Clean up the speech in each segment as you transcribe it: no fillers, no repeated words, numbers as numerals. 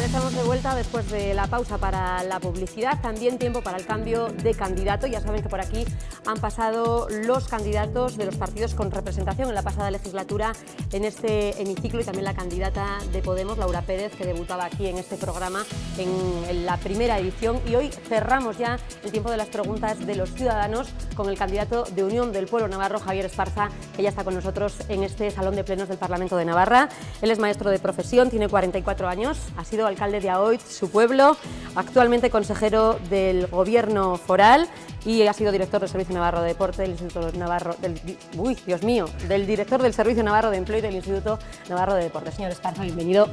estamos de vuelta después de la pausa para la publicidad, también tiempo para el cambio de candidato. Ya saben que por aquí han pasado los candidatos de los partidos con representación en la pasada legislatura en este hemiciclo y también la candidata de Podemos, Laura Pérez, que debutaba aquí en este programa en la primera edición. Y hoy cerramos ya el tiempo de las preguntas de los ciudadanos con el candidato de Unión del Pueblo Navarro, Javier Esparza, que ya está con nosotros en este Salón de Plenos del Parlamento de Navarra. Él es maestro de profesión, tiene 44 años, ha sido alcalde de Aoiz, su pueblo, actualmente consejero del Gobierno foral y ha sido director del Servicio Navarro de Deporte del Instituto Navarro del director del Servicio Navarro de Empleo y del Instituto Navarro de Deporte. Señor Esparza, bienvenido.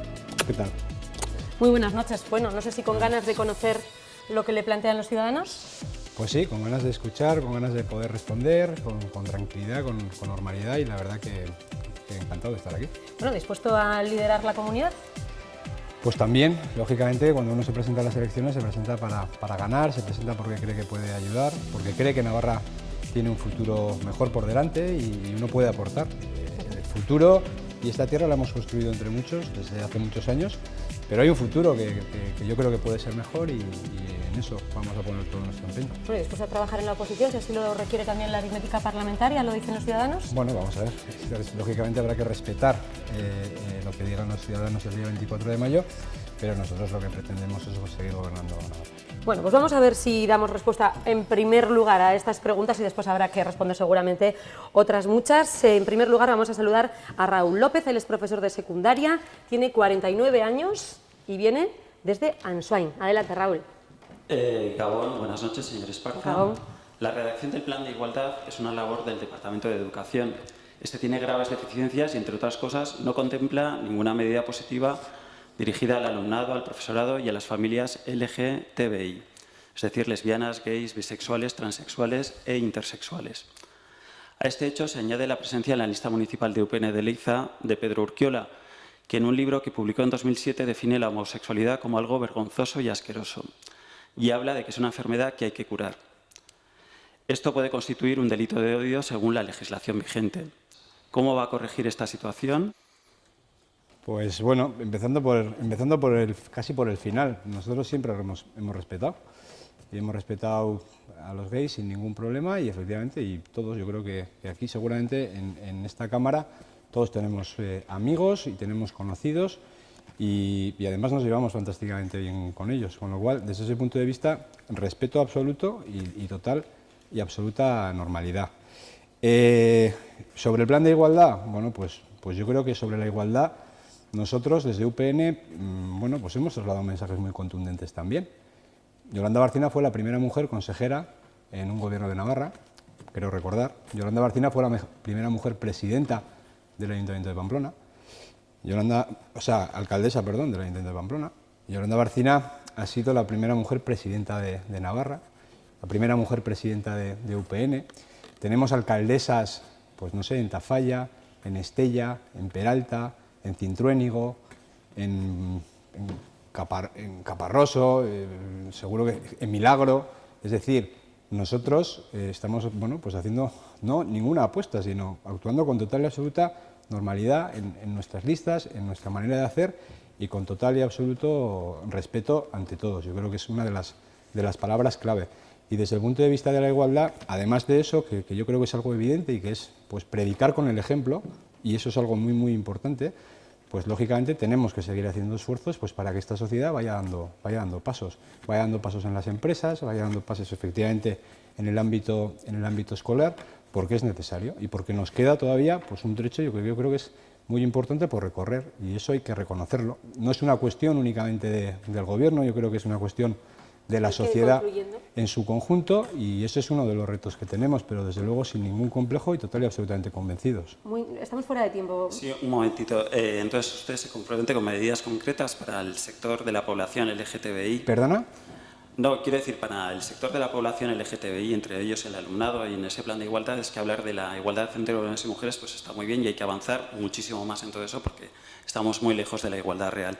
¿Qué tal? Muy buenas noches. Bueno, no sé si con ganas de conocer lo que le plantean los ciudadanos. Pues sí, con ganas de escuchar, con ganas de poder responder, con tranquilidad, con normalidad, y la verdad que encantado de estar aquí. Bueno, ¿dispuesto a liderar la comunidad? Pues también, lógicamente, cuando uno se presenta a las elecciones, se presenta para ganar, se presenta porque cree que puede ayudar, porque cree que Navarra tiene un futuro mejor por delante y uno puede aportar. El futuro y esta tierra la hemos construido entre muchos desde hace muchos años, pero hay un futuro que yo creo que puede ser mejor y en eso vamos a poner todo nuestro empeño. Bueno, ¿dispuesto a trabajar en la oposición, si así lo requiere también la aritmética parlamentaria, lo dicen los ciudadanos? Bueno, vamos a ver. Lógicamente habrá que respetar lo que digan los ciudadanos el día 24 de mayo, pero nosotros lo que pretendemos es seguir gobernando Navarra. Bueno, pues vamos a ver si damos respuesta en primer lugar a estas preguntas y después habrá que responder seguramente otras muchas. En primer lugar vamos a saludar a Raúl López, él es profesor de secundaria, tiene 49 años y viene desde Ansoain. Adelante, Raúl. Gabón, buenas noches, señor Esparza. Gabón. La redacción del Plan de Igualdad es una labor del Departamento de Educación. Este tiene graves deficiencias y, entre otras cosas, no contempla ninguna medida positiva dirigida al alumnado, al profesorado y a las familias LGTBI, es decir, lesbianas, gays, bisexuales, transexuales e intersexuales. A este hecho se añade la presencia en la lista municipal de UPN de Leiza de Pedro Urquiola, que en un libro que publicó en 2007 define la homosexualidad como algo vergonzoso y asqueroso, y habla de que es una enfermedad que hay que curar. Esto puede constituir un delito de odio según la legislación vigente. ¿Cómo va a corregir esta situación? Pues bueno, empezando casi por el final. Nosotros siempre hemos respetado. Y hemos respetado a los gays sin ningún problema y efectivamente, y todos, yo creo que aquí seguramente en esta Cámara todos tenemos amigos y tenemos conocidos y además nos llevamos fantásticamente bien con ellos. Con lo cual, desde ese punto de vista, respeto absoluto y total y absoluta normalidad. Sobre el plan de igualdad, bueno, pues yo creo que sobre la igualdad nosotros desde UPN, bueno, pues hemos trasladado mensajes muy contundentes también. Yolanda Barcina fue la primera mujer consejera en un gobierno de Navarra, creo recordar. Yolanda Barcina fue la primera mujer presidenta del Ayuntamiento de Pamplona. Alcaldesa, perdón, del Ayuntamiento de Pamplona. Yolanda Barcina ha sido la primera mujer presidenta de Navarra, la primera mujer presidenta de UPN. Tenemos alcaldesas, pues no sé, en Tafalla, en Estella, en Peralta, en Cintruénigo, en Caparroso, seguro que en Milagro. Es decir, nosotros estamos pues haciendo no ninguna apuesta, sino actuando con total y absoluta normalidad en nuestras listas, en nuestra manera de hacer y con total y absoluto respeto ante todos. Yo creo que es una de las palabras clave. Y desde el punto de vista de la igualdad, además de eso, que yo creo que es algo evidente y que es pues predicar con el ejemplo, y eso es algo muy, muy importante, pues lógicamente tenemos que seguir haciendo esfuerzos pues para que esta sociedad vaya dando pasos en las empresas, vaya dando pasos efectivamente en el ámbito escolar, porque es necesario y porque nos queda todavía pues un trecho yo creo que es muy importante por recorrer, y eso hay que reconocerlo. No es una cuestión únicamente del gobierno, yo creo que es una cuestión de la sociedad en su conjunto, y ese es uno de los retos que tenemos, pero desde luego sin ningún complejo y total y absolutamente convencidos. Estamos fuera de tiempo. Sí, un momentito. Entonces, ¿usted se compromete con medidas concretas para el sector de la población LGTBI? ¿Perdona? No, quiero decir, para el sector de la población LGTBI, entre ellos el alumnado, y en ese plan de igualdad, es que hablar de la igualdad entre hombres y mujeres pues está muy bien y hay que avanzar muchísimo más en todo eso porque estamos muy lejos de la igualdad real.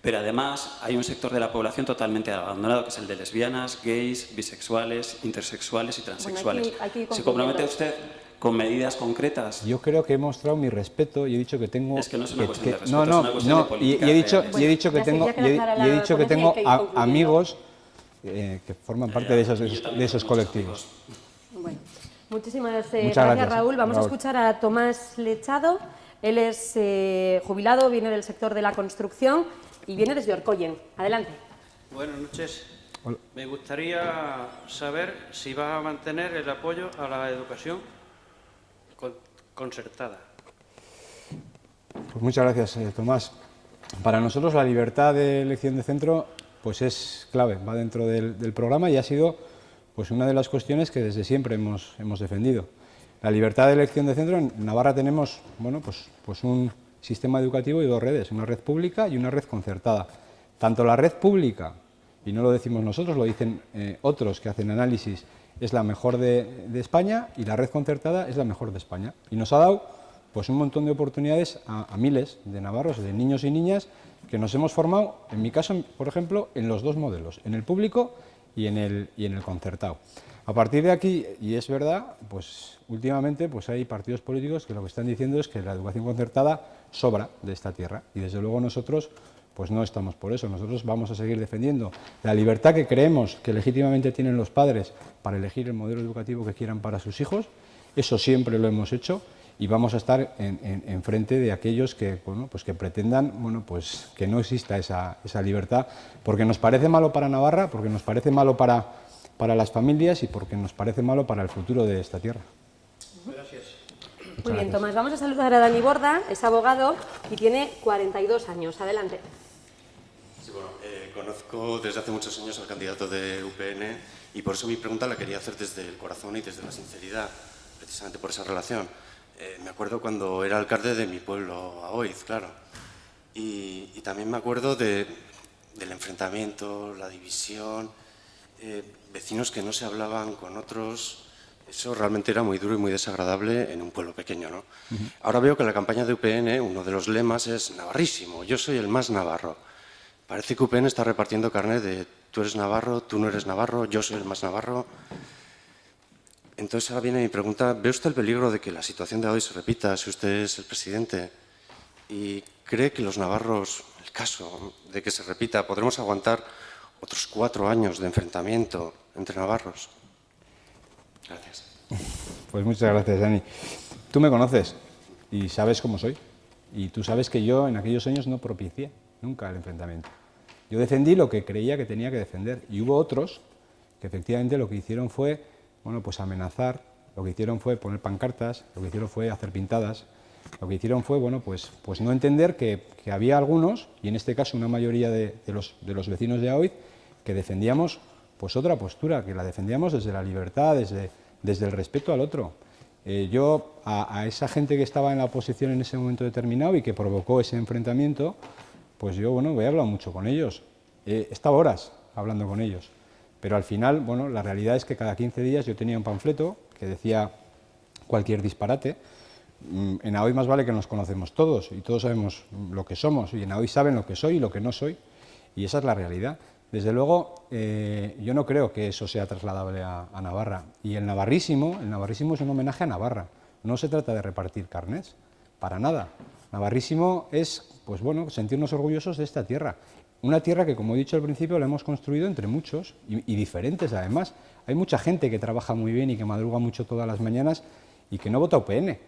Pero además hay un sector de la población totalmente abandonado, que es el de lesbianas, gays, bisexuales, intersexuales y transexuales. Bueno, ¿Se compromete usted con medidas concretas. Yo creo que he mostrado mi respeto y he dicho que tengo... Es que no es una cuestión de respeto, es una cuestión de política. Y he dicho que tengo, amigos que forman parte de esos colectivos. Bueno, muchísimas gracias, Raúl. Vamos a escuchar a Tomás Lechado. Él es jubilado, viene del sector de la construcción y viene desde Orcoyen. Adelante. Buenas noches. Hola. Me gustaría saber si va a mantener el apoyo a la educación concertada. Pues muchas gracias, Tomás. Para nosotros la libertad de elección de centro pues es clave, va dentro del programa y ha sido pues una de las cuestiones que desde siempre hemos defendido. La libertad de elección de centro, en Navarra tenemos bueno, pues un sistema educativo y dos redes, una red pública y una red concertada. Tanto la red pública, y no lo decimos nosotros, lo dicen otros que hacen análisis, es la mejor de España, y la red concertada es la mejor de España. Y nos ha dado pues un montón de oportunidades a miles de navarros, de niños y niñas, que nos hemos formado, en mi caso, por ejemplo, en los dos modelos, en el público y en el concertado. A partir de aquí, y es verdad, pues últimamente pues hay partidos políticos que lo que están diciendo es que la educación concertada sobra de esta tierra, y desde luego nosotros pues no estamos por eso. Nosotros vamos a seguir defendiendo la libertad que creemos que legítimamente tienen los padres para elegir el modelo educativo que quieran para sus hijos. Eso siempre lo hemos hecho y vamos a estar en frente de aquellos que, bueno, pues que pretendan pues que no exista esa libertad, porque nos parece malo para Navarra, porque nos parece malo para las familias y porque nos parece malo para el futuro de esta tierra. Gracias. Muy bien, Tomás. Vamos a saludar a Dani Borda, es abogado y tiene 42 años. Adelante. Sí, bueno, conozco desde hace muchos años al candidato de UPN y por eso mi pregunta la quería hacer desde el corazón y desde la sinceridad, precisamente por esa relación. Me acuerdo cuando era alcalde de mi pueblo, Aoiz, claro, y también me acuerdo del enfrentamiento, la división, vecinos que no se hablaban con otros. Eso realmente era muy duro y muy desagradable en un pueblo pequeño, ¿no? Ahora veo que en la campaña de UPN uno de los lemas es navarrísimo, yo soy el más navarro. Parece que UPN está repartiendo carnet de tú eres navarro, tú no eres navarro, yo soy el más navarro. Entonces ahora viene mi pregunta, ¿ve usted el peligro de que la situación de hoy se repita si usted es el presidente? ¿Y cree que los navarros, el caso de que se repita, podremos aguantar otros 4 años de enfrentamiento entre navarros? Gracias. Pues muchas gracias, Dani. Tú me conoces y sabes cómo soy. Y tú sabes que yo en aquellos años no propicié nunca el enfrentamiento. Yo defendí lo que creía que tenía que defender. Y hubo otros que efectivamente lo que hicieron fue pues amenazar, lo que hicieron fue poner pancartas, lo que hicieron fue hacer pintadas, lo que hicieron fue pues no entender que había algunos, y en este caso una mayoría de los vecinos de Aoiz, que defendíamos pues otra postura, que la defendíamos desde la libertad, desde el respeto al otro. Yo a esa gente que estaba en la oposición en ese momento determinado y que provocó ese enfrentamiento, pues yo he hablado mucho con ellos, he estado horas hablando con ellos, pero al final la realidad es que cada 15 días yo tenía un panfleto que decía cualquier disparate. En Aoiz más vale que nos conocemos todos y todos sabemos lo que somos, y en Aoiz saben lo que soy y lo que no soy, y esa es la realidad. Desde luego, yo no creo que eso sea trasladable a Navarra. Y el navarrísimo es un homenaje a Navarra. No se trata de repartir carnets, para nada. Navarrísimo es, sentirnos orgullosos de esta tierra. Una tierra que, como he dicho al principio, la hemos construido entre muchos y diferentes, además. Hay mucha gente que trabaja muy bien y que madruga mucho todas las mañanas y que no vota UPN,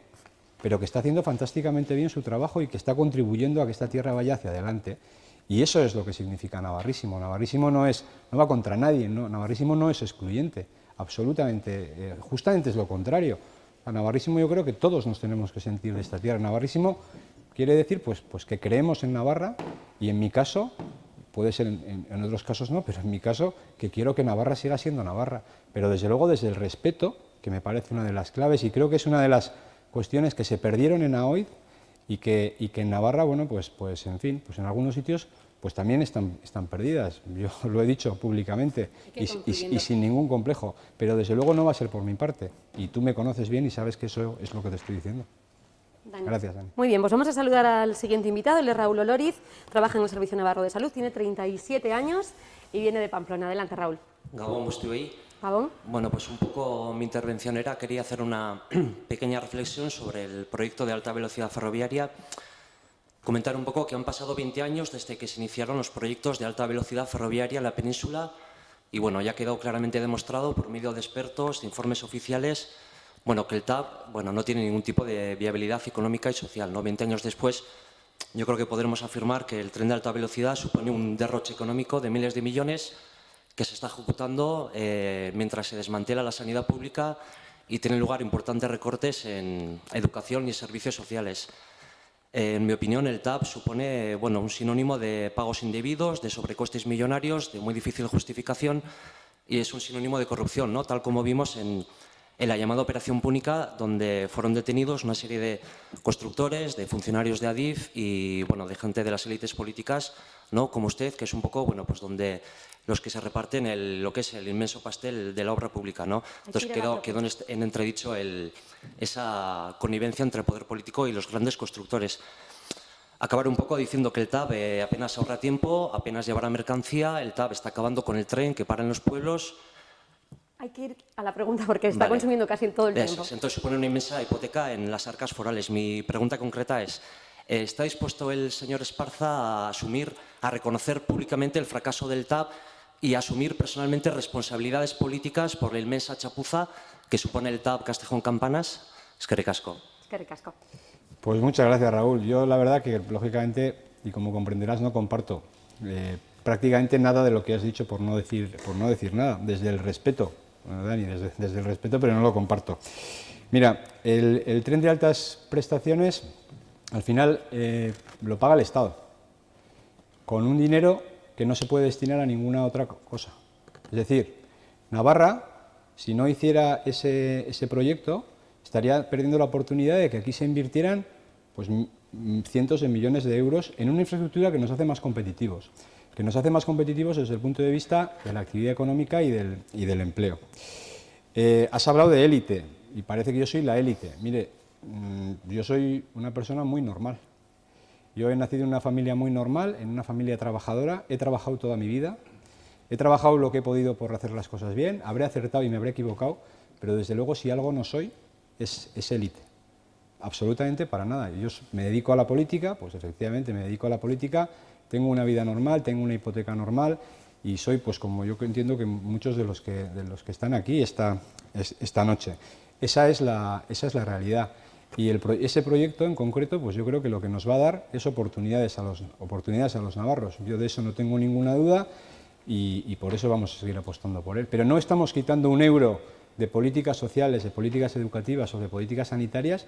pero que está haciendo fantásticamente bien su trabajo y que está contribuyendo a que esta tierra vaya hacia adelante. Y eso es lo que significa navarrísimo. Navarrísimo no va contra nadie, ¿no? Navarrísimo no es excluyente, absolutamente, justamente es lo contrario. A navarrísimo yo creo que todos nos tenemos que sentir de esta tierra. Navarrísimo quiere decir pues que creemos en Navarra, y en mi caso, puede ser en otros casos no, pero en mi caso que quiero que Navarra siga siendo Navarra, pero desde luego desde el respeto, que me parece una de las claves, y creo que es una de las cuestiones que se perdieron en Aoiz y que en Navarra, en fin, en algunos sitios pues también están perdidas. Yo lo he dicho públicamente y sin ningún complejo, pero desde luego no va a ser por mi parte, y tú me conoces bien y sabes que eso es lo que te estoy diciendo. Dani. Gracias, Dani. Muy bien, pues vamos a saludar al siguiente invitado. Él es Raúl Oloriz, trabaja en el Servicio Navarro de Salud, tiene 37 años y viene de Pamplona. Adelante, Raúl. Gabon guztioi. Gabón. Bueno, pues un poco mi intervención quería hacer una pequeña reflexión sobre el proyecto de alta velocidad ferroviaria. Comentar un poco que han pasado 20 años desde que se iniciaron los proyectos de alta velocidad ferroviaria en la península y bueno, ya quedó claramente demostrado por medio de expertos, de informes oficiales, bueno, que el TAV no tiene ningún tipo de viabilidad económica y social, ¿no? 20 años después, yo creo que podremos afirmar que el tren de alta velocidad supone un derroche económico de miles de millones que se está ejecutando mientras se desmantela la sanidad pública y tienen lugar importantes recortes en educación y servicios sociales. En mi opinión, el TAV supone un sinónimo de pagos indebidos, de sobrecostes millonarios, de muy difícil justificación y es un sinónimo de corrupción, ¿no? Tal como vimos en la llamada Operación Púnica, donde fueron detenidos una serie de constructores, de funcionarios de Adif y de gente de las élites políticas, ¿no? Como usted, que es un poco donde los que se reparten lo que es el inmenso pastel de la obra pública, ¿no? Entonces quedó en entredicho esa connivencia entre el poder político y los grandes constructores. Acabar un poco diciendo que el TAV apenas ahorra tiempo, apenas llevará mercancía, el TAV está acabando con el tren que para en los pueblos. Hay que ir a la pregunta porque está consumiendo casi todo el tiempo. Entonces supone una inmensa hipoteca en las arcas forales. Mi pregunta concreta es, ¿está dispuesto el señor Esparza a reconocer públicamente el fracaso del TAV y a asumir personalmente responsabilidades políticas por la inmensa chapuza que supone el TAV Castejón-Campanas? Eskerrik asko. Eskerrik asko. Pues muchas gracias, Raúl. Yo la verdad que, lógicamente, y como comprenderás, no comparto prácticamente nada de lo que has dicho, por no decir nada, desde el respeto. Bueno, Dani, desde el respeto, pero no lo comparto. Mira, el tren de altas prestaciones, al final, lo paga el Estado, con un dinero que no se puede destinar a ninguna otra cosa. Es decir, Navarra, si no hiciera ese proyecto, estaría perdiendo la oportunidad de que aquí se invirtieran cientos de millones de euros en una infraestructura que nos hace más competitivos. Que nos hace más competitivos desde el punto de vista de la actividad económica y del empleo. Has hablado de élite, y parece que yo soy la élite. Mire, yo soy una persona muy normal. Yo he nacido en una familia muy normal, en una familia trabajadora, he trabajado toda mi vida, he trabajado lo que he podido por hacer las cosas bien, habré acertado y me habré equivocado, pero desde luego si algo no soy, es élite. Absolutamente para nada. Yo me dedico a la política, pues efectivamente me dedico a la política, tengo una vida normal, tengo una hipoteca normal y soy, pues como yo entiendo que muchos de los que están aquí esta noche. Esa es la realidad. Y ese proyecto en concreto, pues yo creo que lo que nos va a dar es oportunidades a los navarros. Yo de eso no tengo ninguna duda y por eso vamos a seguir apostando por él. Pero no estamos quitando un euro de políticas sociales, de políticas educativas o de políticas sanitarias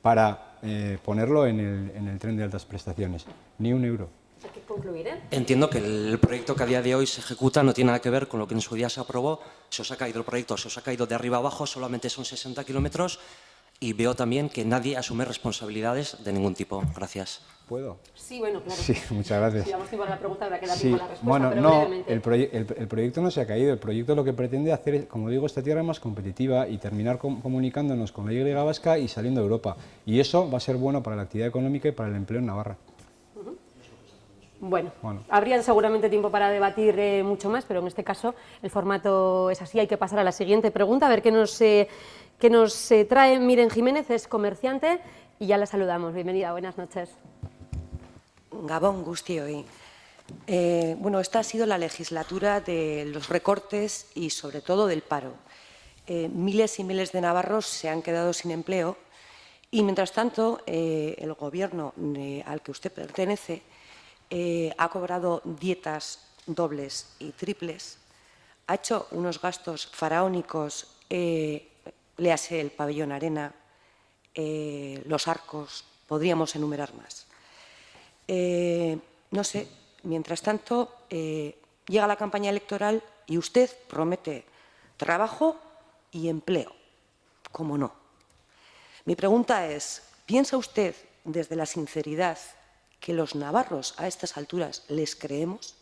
para ponerlo en el tren de altas prestaciones. Ni un euro. Hay que concluir, ¿eh? Entiendo que el proyecto que a día de hoy se ejecuta no tiene nada que ver con lo que en su día se aprobó. Se os ha caído el proyecto, se os ha caído de arriba abajo, solamente son 60 kilómetros y veo también que nadie asume responsabilidades de ningún tipo. Gracias. ¿Puedo? Sí, bueno, claro. Sí, muchas gracias. Si damos tiempo a la pregunta, habrá que dar Sí, tiempo a la respuesta, bueno, pero no, brevemente. el proyecto no se ha caído. El proyecto lo que pretende hacer es, como digo, esta tierra más competitiva y terminar comunicándonos con la Y vasca y saliendo a Europa. Y eso va a ser bueno para la actividad económica y para el empleo en Navarra. Bueno, habría seguramente tiempo para debatir mucho más, pero en este caso el formato es así. Hay que pasar a la siguiente pregunta, a ver qué nos trae Miren Jiménez, es comerciante, y ya la saludamos. Bienvenida, buenas noches. Gabón guztioi. Bueno, esta ha sido la legislatura de los recortes y sobre todo del paro. Miles y miles de navarros se han quedado sin empleo y mientras tanto el gobierno al que usted pertenece ha cobrado dietas dobles y triples, ha hecho unos gastos faraónicos, léase el pabellón Arena, los arcos, podríamos enumerar más. No sé, mientras tanto llega la campaña electoral y usted promete trabajo y empleo, ¿cómo no? Mi pregunta es, ¿piensa usted desde la sinceridad que los navarros a estas alturas les creemos?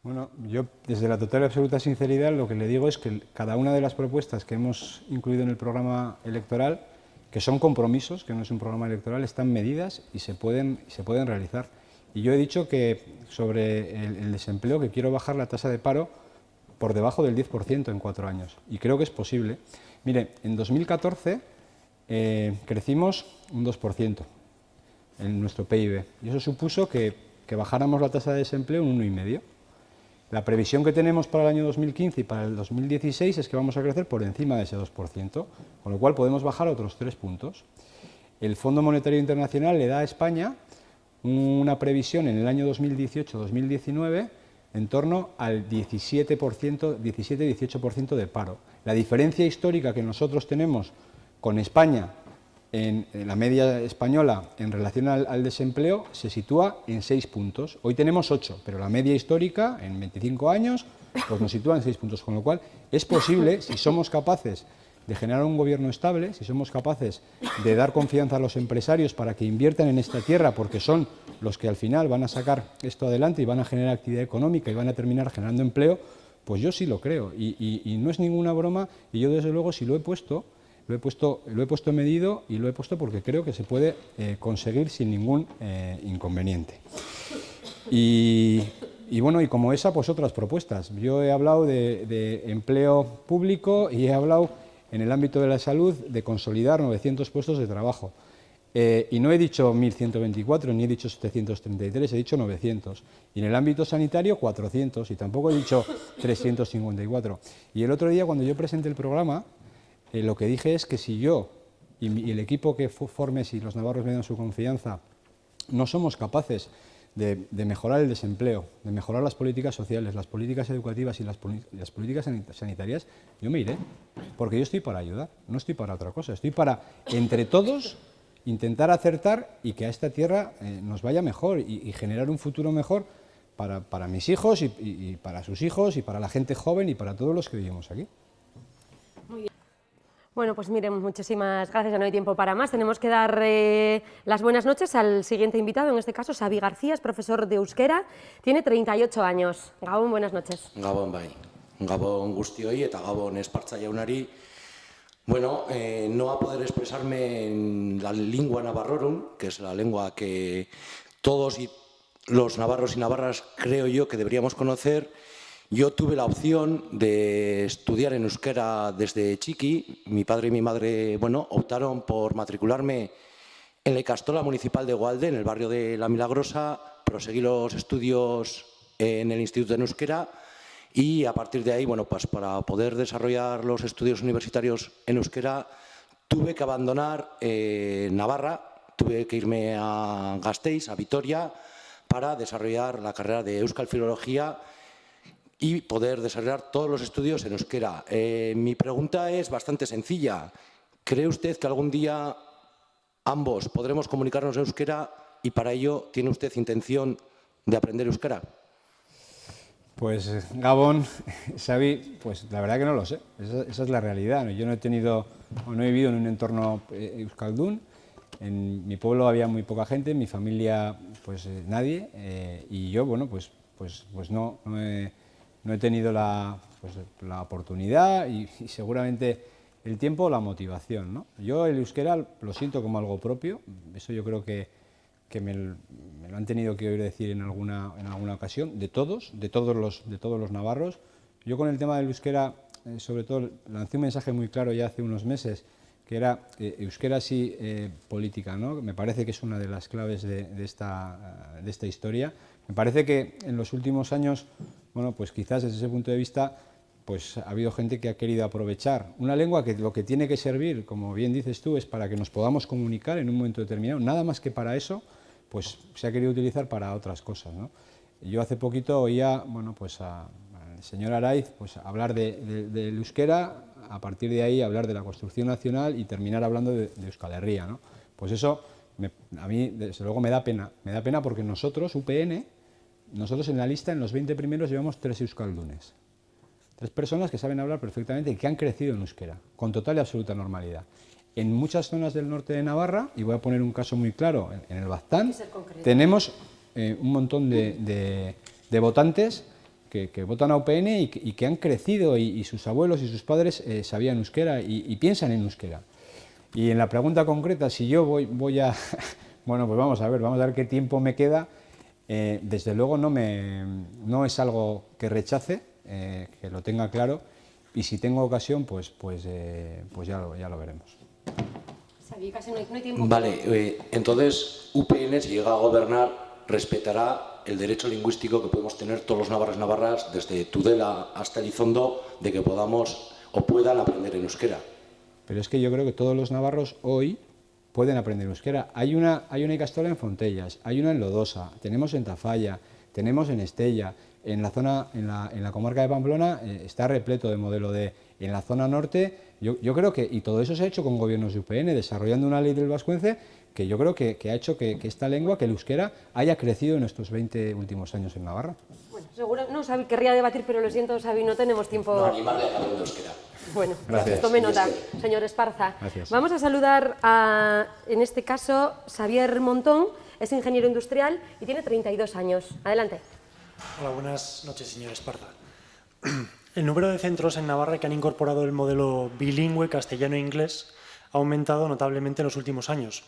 Bueno, yo desde la total y absoluta sinceridad lo que le digo es que cada una de las propuestas que hemos incluido en el programa electoral, que son compromisos, que no es un programa electoral, están medidas y se pueden realizar. Y yo he dicho que sobre el desempleo, que quiero bajar la tasa de paro por debajo del 10% en 4 años. Y creo que es posible. Mire, en 2014 crecimos un 2% en nuestro PIB. Y eso supuso que bajáramos la tasa de desempleo un 1,5%. La previsión que tenemos para el año 2015 y para el 2016 es que vamos a crecer por encima de ese 2%, con lo cual podemos bajar otros 3 puntos. El Fondo Monetario Internacional le da a España una previsión en el año 2018-2019 en torno al 17-18% de paro. La diferencia histórica que nosotros tenemos con España en la media española en relación al desempleo se sitúa en 6 puntos. Hoy tenemos 8, pero la media histórica en 25 años pues nos sitúa en 6 puntos, con lo cual es posible, si somos capaces de generar un gobierno estable, si somos capaces de dar confianza a los empresarios para que inviertan en esta tierra, porque son los que al final van a sacar esto adelante y van a generar actividad económica y van a terminar generando empleo, pues yo sí lo creo y no es ninguna broma, y yo desde luego si lo he puesto medido y lo he puesto porque creo que se puede conseguir sin ningún inconveniente. Y bueno, y como esa, pues otras propuestas. Yo he hablado de empleo público y he hablado en el ámbito de la salud de consolidar 900 puestos de trabajo. Y no he dicho 1.124, ni he dicho 733, he dicho 900. Y en el ámbito sanitario 400, y tampoco he dicho 354. Y el otro día, cuando yo presenté el programa, lo que dije es que si yo y el equipo que forme, si los navarros me dan su confianza, no somos capaces de mejorar el desempleo, de mejorar las políticas sociales, las políticas educativas y las políticas sanitarias, yo me iré, porque yo estoy para ayudar, no estoy para otra cosa, estoy para, entre todos, intentar acertar y que a esta tierra nos vaya mejor y generar un futuro mejor para mis hijos y para sus hijos y para la gente joven y para todos los que vivimos aquí. Bueno, pues miren, muchísimas gracias, ya no hay tiempo para más. Tenemos que dar las buenas noches al siguiente invitado, en este caso Xabi García, es profesor de euskera, tiene 38 años. Gabón, buenas noches. Gabón bai, Gabón guztioi eta Gabón Espartza jaunari. Bueno, no va a poder expresarme en la lengua navarrorum, que es la lengua que todos los navarros y navarras creo yo que deberíamos conocer. Yo tuve la opción de estudiar en euskera desde chiqui. Mi padre y mi madre, bueno, optaron por matricularme en la Ikastola Municipal de Gualde, en el barrio de La Milagrosa. Proseguí los estudios en el Instituto de Euskera y a partir de ahí, bueno, pues para poder desarrollar los estudios universitarios en euskera tuve que abandonar Navarra, tuve que irme a Gasteiz, a Vitoria, para desarrollar la carrera de Euskal Filología y poder desarrollar todos los estudios en euskera. Mi pregunta es bastante sencilla. ¿Cree usted que algún día ambos podremos comunicarnos en euskera y para ello tiene usted intención de aprender euskera? Pues Gabón, Xabi, pues la verdad que no lo sé. Esa es la realidad. Yo no he tenido o no he vivido en un entorno euskaldún. En mi pueblo había muy poca gente, en mi familia pues nadie, y yo, bueno, pues no he tenido la oportunidad y seguramente el tiempo o la motivación, ¿no? Yo el euskera lo siento como algo propio, eso yo creo que me lo han tenido que oír decir en alguna ocasión, de todos los navarros. Yo con el tema del euskera, sobre todo, lancé un mensaje muy claro ya hace unos meses, que era euskera sí, política, ¿no? Me parece que es una de las claves de esta historia. Me parece que en los últimos años, bueno, pues quizás desde ese punto de vista, pues ha habido gente que ha querido aprovechar una lengua que lo que tiene que servir, como bien dices tú, es para que nos podamos comunicar en un momento determinado, nada más que para eso, pues se ha querido utilizar para otras cosas, ¿no? Yo hace poquito oía, bueno, pues al señor Araiz, pues hablar del euskera, a partir de ahí hablar de la construcción nacional y terminar hablando de Euskal Herria, ¿no? Pues eso a mí desde luego me da pena porque nosotros, UPN, nosotros en la lista, en los 20 primeros, llevamos 3 euskaldunes. 3 personas que saben hablar perfectamente y que han crecido en euskera, con total y absoluta normalidad. En muchas zonas del norte de Navarra, y voy a poner un caso muy claro, en el Baztán, tenemos un montón de votantes que votan a UPN y que han crecido y sus abuelos y sus padres sabían euskera y piensan en euskera. Y en la pregunta concreta, si yo voy a... Bueno, pues vamos a ver qué tiempo me queda. Desde luego no es algo que rechace, que lo tenga claro, y si tengo ocasión, pues ya lo veremos. Casi no hay tiempo. Vale, entonces UPN, si llega a gobernar, respetará el derecho lingüístico que podemos tener todos los navarros y navarras, desde Tudela hasta Elizondo, de que podamos o puedan aprender en euskera. Pero es que yo creo que todos los navarros hoy pueden aprender euskera. Hay una ikastola en Fontellas, hay una en Lodosa, tenemos en Tafalla, tenemos en Estella, en la comarca de Pamplona está repleto de modelo D. En la zona norte, yo creo que, y todo eso se ha hecho con gobiernos de UPN, desarrollando una ley del vascuence que yo creo que ha hecho que esta lengua, que el euskera, haya crecido en estos 20 últimos años en Navarra. Bueno, seguro, no, Xavi querría debatir, pero lo siento, Xavi, no tenemos tiempo. No, animarle a aprender euskera. Bueno, gracias. Tome nota, señor Esparza. Gracias. Vamos a saludar en este caso, Xavier Montón, es ingeniero industrial y tiene 32 años. Adelante. Hola, buenas noches, señor Esparza. El número de centros en Navarra que han incorporado el modelo bilingüe castellano-inglés ha aumentado notablemente en los últimos años.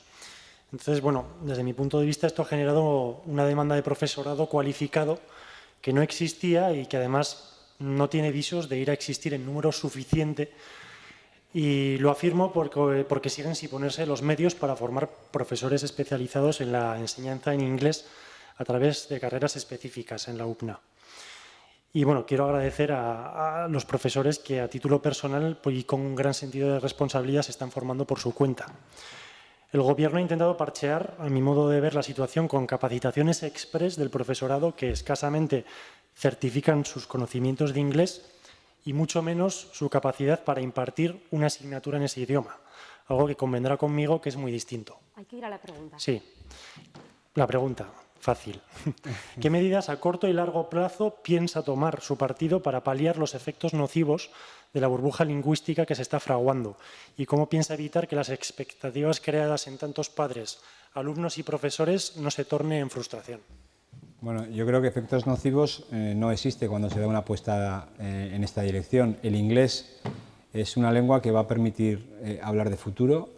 Entonces, bueno, desde mi punto de vista esto ha generado una demanda de profesorado cualificado que no existía y que además no tiene visos de ir a existir en número suficiente, y lo afirmo porque siguen sin ponerse los medios para formar profesores especializados en la enseñanza en inglés a través de carreras específicas en la UPNA. Y bueno, quiero agradecer a los profesores que a título personal y con un gran sentido de responsabilidad se están formando por su cuenta. El Gobierno ha intentado parchear, a mi modo de ver, la situación con capacitaciones express del profesorado que escasamente certifican sus conocimientos de inglés y mucho menos su capacidad para impartir una asignatura en ese idioma, algo que convendrá conmigo que es muy distinto. Hay que ir a la pregunta. Sí, la pregunta. Fácil. ¿Qué medidas a corto y largo plazo piensa tomar su partido para paliar los efectos nocivos de la burbuja lingüística que se está fraguando? ¿Y cómo piensa evitar que las expectativas creadas en tantos padres, alumnos y profesores no se tornen en frustración? Bueno, yo creo que efectos nocivos no existe cuando se da una apuesta en esta dirección. El inglés es una lengua que va a permitir hablar de futuro.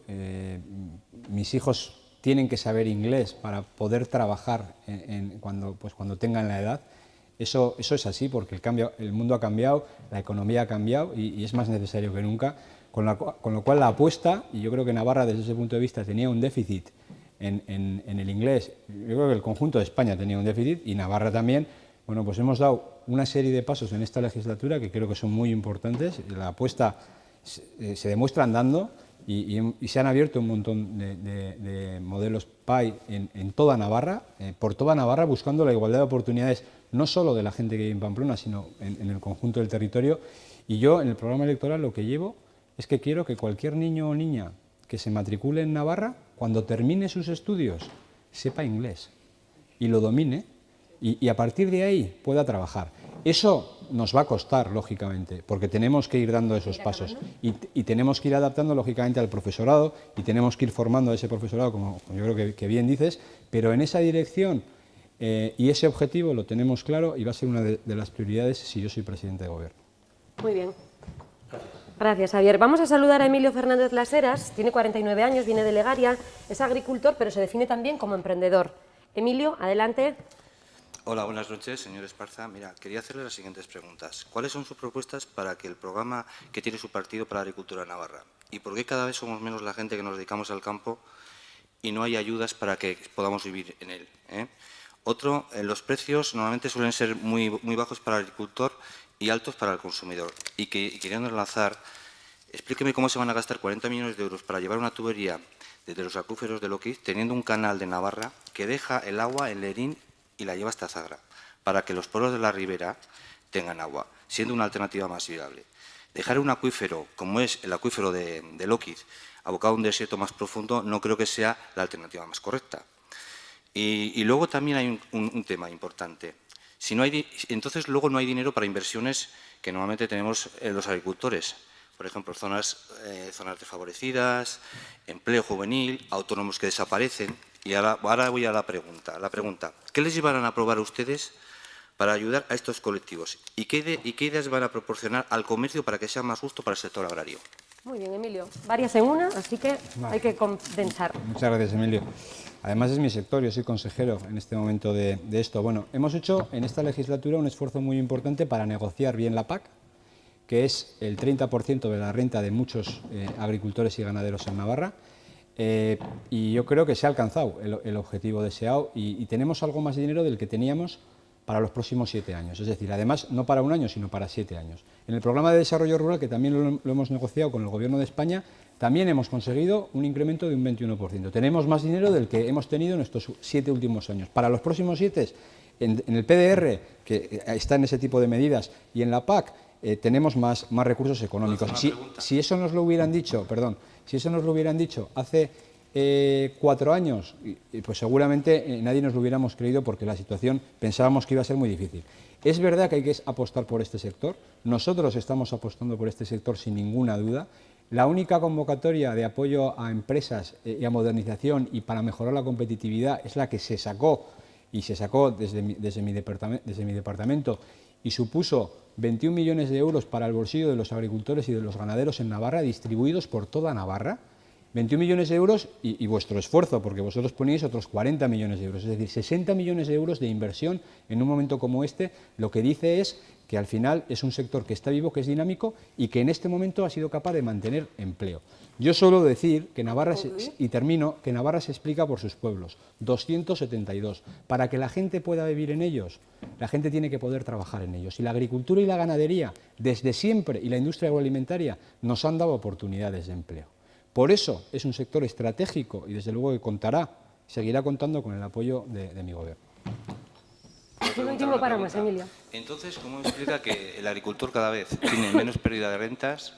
Mis hijos tienen que saber inglés para poder trabajar cuando tengan la edad. Eso es así porque el mundo ha cambiado, la economía ha cambiado y es más necesario que nunca, con lo cual la apuesta, y yo creo que Navarra desde ese punto de vista tenía un déficit en el inglés, yo creo que el conjunto de España tenía un déficit y Navarra también. Bueno, pues hemos dado una serie de pasos en esta legislatura que creo que son muy importantes. La apuesta se demuestra andando. Y se han abierto un montón de modelos PAI en toda Navarra, por toda Navarra, buscando la igualdad de oportunidades, no solo de la gente que vive en Pamplona, sino en el conjunto del territorio. Y yo, en el programa electoral, lo que llevo es que quiero que cualquier niño o niña que se matricule en Navarra, cuando termine sus estudios, sepa inglés y lo domine, y a partir de ahí pueda trabajar. Eso nos va a costar, lógicamente, porque tenemos que ir dando esos pasos y tenemos que ir adaptando, lógicamente, al profesorado y tenemos que ir formando a ese profesorado, como yo creo que bien dices, pero en esa dirección y ese objetivo lo tenemos claro y va a ser una de las prioridades si yo soy presidente de Gobierno. Muy bien. Gracias, Javier. Vamos a saludar a Emilio Fernández Las Heras, tiene 49 años, viene de Legaria, es agricultor, pero se define también como emprendedor. Emilio, adelante. Hola, buenas noches, señor Esparza. Mira, quería hacerle las siguientes preguntas. ¿Cuáles son sus propuestas para que el programa que tiene su partido para la agricultura en Navarra? ¿Y por qué cada vez somos menos la gente que nos dedicamos al campo y no hay ayudas para que podamos vivir en él? Otro, los precios normalmente suelen ser muy bajos para el agricultor y altos para el consumidor. Y queriendo enlazar, explíqueme cómo se van a gastar 40 millones de euros para llevar una tubería desde los acuíferos de Loquiz, teniendo un canal de Navarra que deja el agua en Lerín y la lleva hasta Zagra, para que los pueblos de la ribera tengan agua, siendo una alternativa más viable. Dejar un acuífero, como es el acuífero de Loquiz, abocado a un desierto más profundo, no creo que sea la alternativa más correcta. Y luego también hay un tema importante. Entonces luego no hay dinero para inversiones que normalmente tenemos los agricultores. Por ejemplo, zonas desfavorecidas, empleo juvenil, autónomos que desaparecen. Y ahora voy a la pregunta. ¿Qué les van a aprobar ustedes para ayudar a estos colectivos? ¿Y qué ideas van a proporcionar al comercio para que sea más justo para el sector agrario? Muy bien, Emilio. Varias en una, así que hay que condensar. Muchas gracias, Emilio. Además es mi sector, yo soy consejero en este momento de esto. Bueno, hemos hecho en esta legislatura un esfuerzo muy importante para negociar bien la PAC, que es el 30% de la renta de muchos agricultores y ganaderos en Navarra, y yo creo que se ha alcanzado el objetivo deseado y tenemos algo más de dinero del que teníamos para los próximos 7 años, es decir, además no para un año, sino para 7 años. En el programa de desarrollo rural, que también lo hemos negociado con el Gobierno de España, también hemos conseguido un incremento de un 21%. Tenemos más dinero del que hemos tenido en estos 7 últimos años. Para los próximos 7, en el PDR, que está en ese tipo de medidas, y en la PAC, tenemos más recursos económicos. Si eso nos lo hubieran dicho, hace 4 años, pues seguramente nadie nos lo hubiéramos creído, porque la situación pensábamos que iba a ser muy difícil. Es verdad que hay que apostar por este sector, nosotros estamos apostando por este sector sin ninguna duda. La única convocatoria de apoyo a empresas y a modernización y para mejorar la competitividad es la que se sacó, y se sacó desde mi departamento, y supuso 21 millones de euros para el bolsillo de los agricultores y de los ganaderos en Navarra, distribuidos por toda Navarra. 21 millones de euros y vuestro esfuerzo, porque vosotros ponéis otros 40 millones de euros, es decir, 60 millones de euros de inversión en un momento como este. Lo que dice es que al final es un sector que está vivo, que es dinámico y que en este momento ha sido capaz de mantener empleo. Yo suelo decir que Navarra, que Navarra se explica por sus pueblos, 272. Para que la gente pueda vivir en ellos, la gente tiene que poder trabajar en ellos. Y la agricultura y la ganadería, desde siempre, y la industria agroalimentaria, nos han dado oportunidades de empleo. Por eso es un sector estratégico y desde luego que seguirá contando con el apoyo de mi gobierno. No tiempo para más, Emilio. Entonces, ¿cómo explica que el agricultor cada vez tiene menos pérdida de rentas,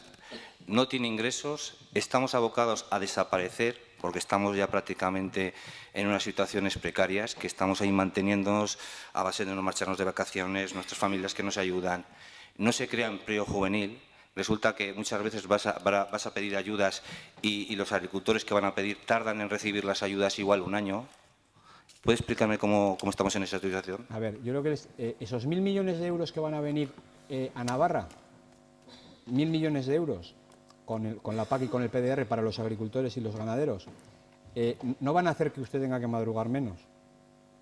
no tiene ingresos, estamos abocados a desaparecer, porque estamos ya prácticamente en unas situaciones precarias, que estamos ahí manteniéndonos a base de no marcharnos de vacaciones, nuestras familias que nos ayudan, no se crea empleo juvenil? Resulta que muchas veces vas a pedir ayudas y los agricultores que van a pedir tardan en recibir las ayudas igual un año. ¿Puede explicarme cómo estamos en esa situación? A ver, yo creo que esos 1.000 millones de euros que van a venir a Navarra, 1.000 millones de euros con la PAC y con el PDR para los agricultores y los ganaderos, no van a hacer que usted tenga que madrugar menos.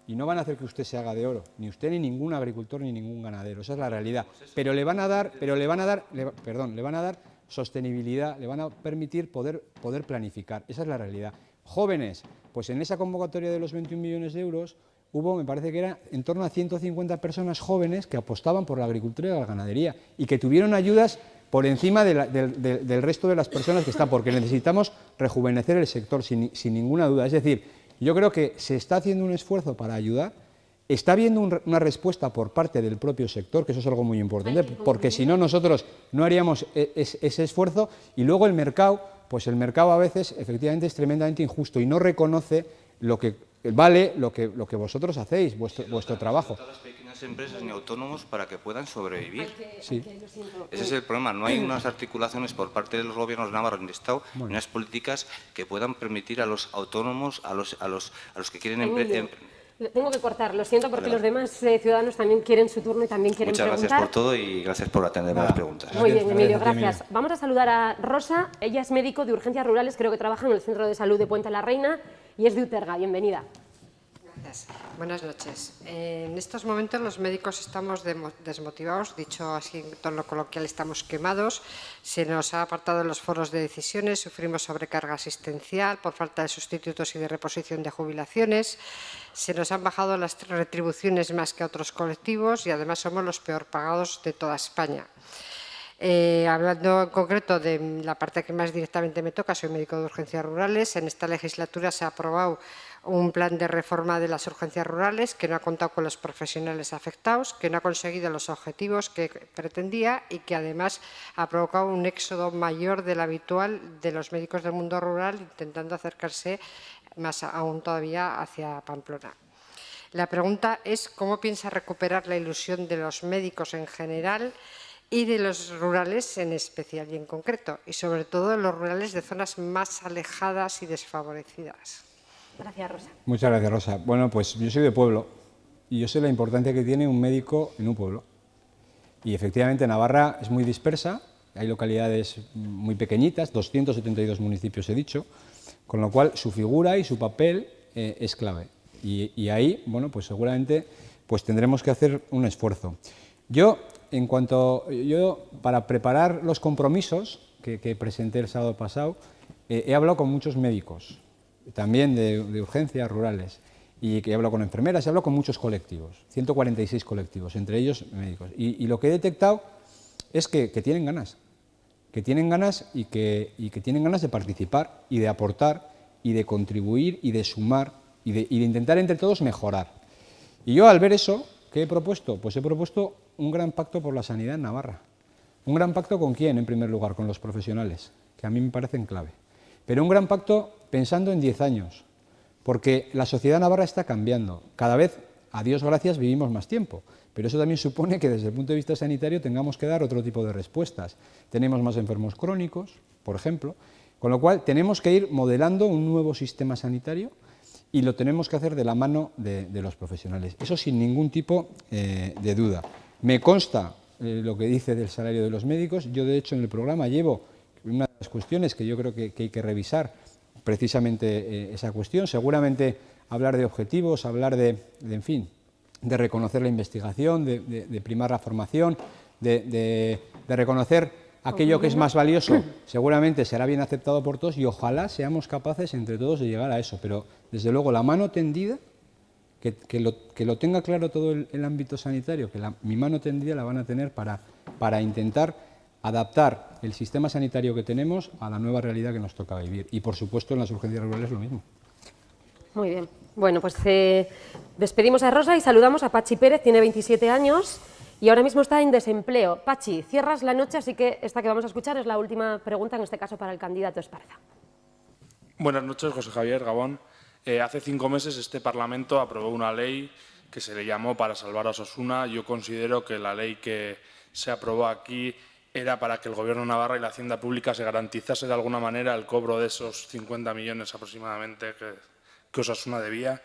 Y no van a hacer que usted se haga de oro, ni usted ni ningún agricultor ni ningún ganadero, esa es la realidad. Pero le van a dar sostenibilidad, le van a permitir poder planificar, esa es la realidad. Jóvenes, pues en esa convocatoria de los 21 millones de euros hubo, me parece que era en torno a 150 personas jóvenes que apostaban por la agricultura y la ganadería y que tuvieron ayudas por encima del resto de las personas que están, porque necesitamos rejuvenecer el sector sin ninguna duda. Es decir, yo creo que se está haciendo un esfuerzo para ayudar, está habiendo una respuesta por parte del propio sector, que eso es algo muy importante, porque si no nosotros no haríamos ese esfuerzo, y luego el mercado, pues el mercado a veces efectivamente es tremendamente injusto y no reconoce lo que vale lo que vosotros hacéis, vuestro trabajo. No las pequeñas empresas ni autónomos para que puedan sobrevivir. Sí. Ese es el problema, no hay unas articulaciones por parte de los gobiernos navarros ni de Estado, ni unas políticas que puedan permitir a los autónomos, a los que quieren Tengo que cortar, lo siento, porque los demás ciudadanos también quieren su turno y también quieren preguntar. Muchas gracias por todo y gracias por atenderme las preguntas. Muy bien, Emilio, gracias. Vamos a saludar a Rosa, ella es médico de urgencias rurales, creo que trabaja en el Centro de Salud de Puente la Reina y es de Uterga. Bienvenida. Gracias. Buenas noches. En estos momentos los médicos estamos desmotivados, dicho así en tono coloquial, estamos quemados. Se nos ha apartado en los foros de decisiones, sufrimos sobrecarga asistencial por falta de sustitutos y de reposición de jubilaciones. Se nos han bajado las retribuciones más que a otros colectivos y además somos los peor pagados de toda España. Hablando en concreto de la parte que más directamente me toca, soy médico de urgencias rurales. En esta legislatura se ha aprobado un plan de reforma de las urgencias rurales que no ha contado con los profesionales afectados, que no ha conseguido los objetivos que pretendía y que además ha provocado un éxodo mayor del habitual de los médicos del mundo rural, intentando acercarse más aún todavía hacia Pamplona. La pregunta es cómo piensa recuperar la ilusión de los médicos en general y de los rurales en especial y en concreto, y sobre todo de los rurales de zonas más alejadas y desfavorecidas. Gracias, Rosa. Muchas gracias, Rosa. Bueno, pues yo soy de pueblo y yo sé la importancia que tiene un médico en un pueblo. Y efectivamente Navarra es muy dispersa, hay localidades muy pequeñitas, 272 municipios he dicho, con lo cual su figura y su papel es clave. Y ahí, bueno, pues seguramente pues tendremos que hacer un esfuerzo. Yo, para preparar los compromisos que presenté el sábado pasado, he hablado con muchos médicos, también de urgencias rurales, y que he hablado con enfermeras, he hablado con muchos colectivos, 146 colectivos, entre ellos médicos. Y lo que he detectado es que tienen ganas, y que tienen ganas de participar y de aportar y de contribuir y de sumar y de intentar entre todos mejorar. Y yo, al ver eso, ¿qué he propuesto? Pues he propuesto un gran pacto por la sanidad en Navarra. ¿Un gran pacto con quién, en primer lugar? Con los profesionales, que a mí me parecen clave. Pero un gran pacto pensando en 10 años, porque la sociedad navarra está cambiando. Cada vez, a Dios gracias, vivimos más tiempo, pero eso también supone que desde el punto de vista sanitario tengamos que dar otro tipo de respuestas. Tenemos más enfermos crónicos, por ejemplo, con lo cual tenemos que ir modelando un nuevo sistema sanitario y lo tenemos que hacer de la mano de los profesionales. Eso sin ningún tipo de duda. Me consta lo que dice del salario de los médicos. Yo, de hecho, en el programa llevo una de las cuestiones que yo creo que hay que revisar, precisamente esa cuestión. Seguramente hablar de objetivos, hablar de reconocer la investigación, de primar la formación, de reconocer aquello que es más valioso, seguramente será bien aceptado por todos y ojalá seamos capaces entre todos de llegar a eso. Pero, desde luego, la mano tendida, que lo tenga claro todo el ámbito sanitario, que mi mano tendida la van a tener para intentar adaptar el sistema sanitario que tenemos a la nueva realidad que nos toca vivir. Y, por supuesto, en las urgencias rurales lo mismo. Muy bien. Bueno, pues despedimos a Rosa y saludamos a Pachi Pérez, tiene 27 años y ahora mismo está en desempleo. Pachi, cierras la noche, así que esta que vamos a escuchar es la última pregunta, en este caso para el candidato Esparza. Buenas noches, José Javier, Gabón. Hace 5 meses este Parlamento aprobó una ley que se le llamó para salvar a Osasuna. Yo considero que la ley que se aprobó aquí era para que el Gobierno de Navarra y la Hacienda Pública se garantizase de alguna manera el cobro de esos 50 millones aproximadamente que Osasuna debía.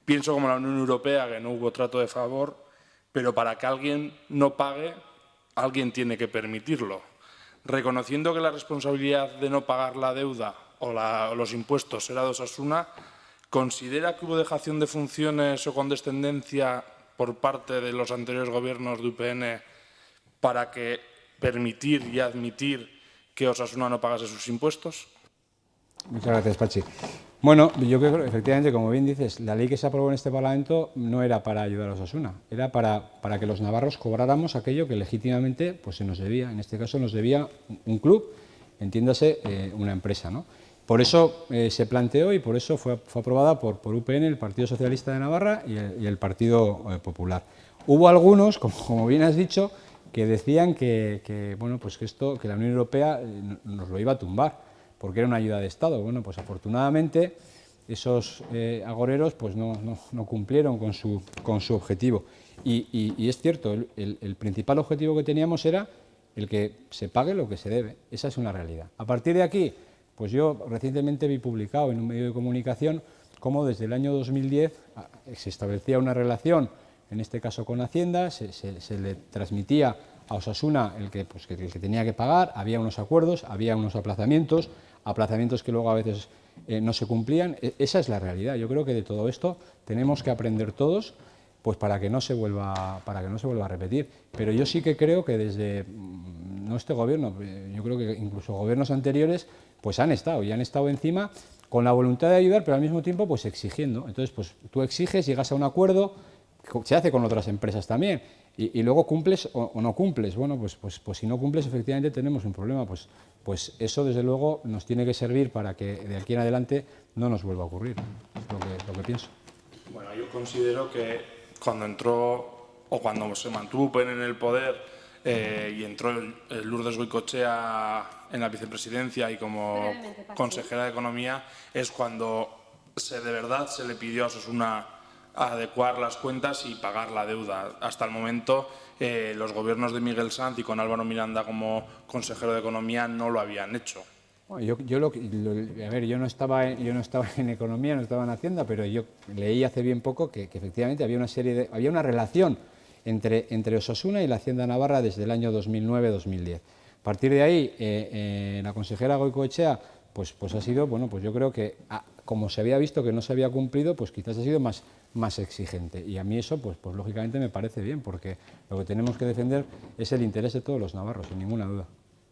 Pienso, como la Unión Europea, que no hubo trato de favor, pero para que alguien no pague, alguien tiene que permitirlo. Reconociendo que la responsabilidad de no pagar la deuda o los impuestos era de Osasuna, ¿considera que hubo dejación de funciones o condescendencia por parte de los anteriores gobiernos de UPN para permitir y admitir que Osasuna no pagase sus impuestos? Muchas gracias, Pachi. Bueno, yo creo que efectivamente, como bien dices, la ley que se aprobó en este Parlamento no era para ayudar a Osasuna, era para que los navarros cobráramos aquello que legítimamente pues, se nos debía. En este caso nos debía un club, entiéndase una empresa, ¿no? Por eso se planteó y por eso fue aprobada por UPN, el Partido Socialista de Navarra y el Partido Popular. Hubo algunos, como bien has dicho, que decían que la Unión Europea nos lo iba a tumbar, porque era una ayuda de Estado. Bueno, pues afortunadamente esos agoreros pues no cumplieron con su objetivo. Y es cierto, el principal objetivo que teníamos era el que se pague lo que se debe. Esa es una realidad. A partir de aquí, pues yo recientemente vi publicado en un medio de comunicación cómo desde el año 2010 se establecía una relación, en este caso con Hacienda, se le transmitía a Osasuna el que tenía que pagar, había unos acuerdos, había unos aplazamientos que luego a veces no se cumplían. Esa es la realidad. Yo creo que de todo esto tenemos que aprender todos, pues para que no se vuelva a repetir. Pero yo sí que creo que desde no este gobierno, yo creo que incluso gobiernos anteriores, pues han estado encima con la voluntad de ayudar, pero al mismo tiempo pues exigiendo. Entonces, pues tú exiges, llegas a un acuerdo, se hace con otras empresas también, y luego cumples o no cumples. Bueno, pues si no cumples, efectivamente tenemos un problema. Pues eso, desde luego, nos tiene que servir para que de aquí en adelante no nos vuelva a ocurrir. Es lo que pienso. Bueno, yo considero que cuando se mantuvo UPN en el poder y entró Lourdes Goicoechea en la vicepresidencia y como consejera de Economía, es cuando de verdad se le pidió a Osasuna adecuar las cuentas y pagar la deuda. Hasta el momento, los gobiernos de Miguel Sanz y con Álvaro Miranda como consejero de Economía no lo habían hecho. Bueno, yo no estaba en Economía, no estaba en Hacienda, pero yo leí hace bien poco que efectivamente había una relación entre Osasuna y la Hacienda Navarra desde el año 2009-2010. A partir de ahí, la consejera Goicoechea pues ha sido, bueno, pues yo creo que como se había visto que no se había cumplido, pues quizás ha sido más exigente. Y a mí eso, pues lógicamente me parece bien, porque lo que tenemos que defender es el interés de todos los navarros, sin ninguna duda.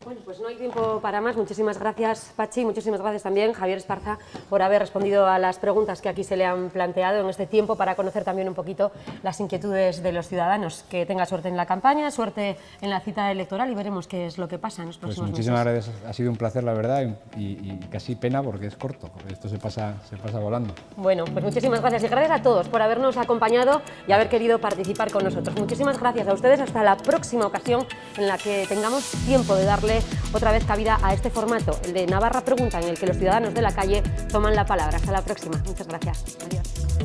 Bueno, pues no hay tiempo para más. Muchísimas gracias, Pachi. Muchísimas gracias también, Javier Esparza, por haber respondido a las preguntas que aquí se le han planteado en este tiempo para conocer también un poquito las inquietudes de los ciudadanos. Que tenga suerte en la campaña, suerte en la cita electoral y veremos qué es lo que pasa en los próximos meses. Muchísimas gracias. Ha sido un placer, la verdad, y casi pena porque es corto. Esto se pasa volando. Bueno, pues muchísimas gracias y gracias a todos por habernos acompañado y haber querido participar con nosotros. Muchísimas gracias a ustedes. Hasta la próxima ocasión en la que tengamos tiempo de darle otra vez cabida a este formato, el de Navarra Pregunta, en el que los ciudadanos de la calle toman la palabra. Hasta la próxima. Muchas gracias. Adiós.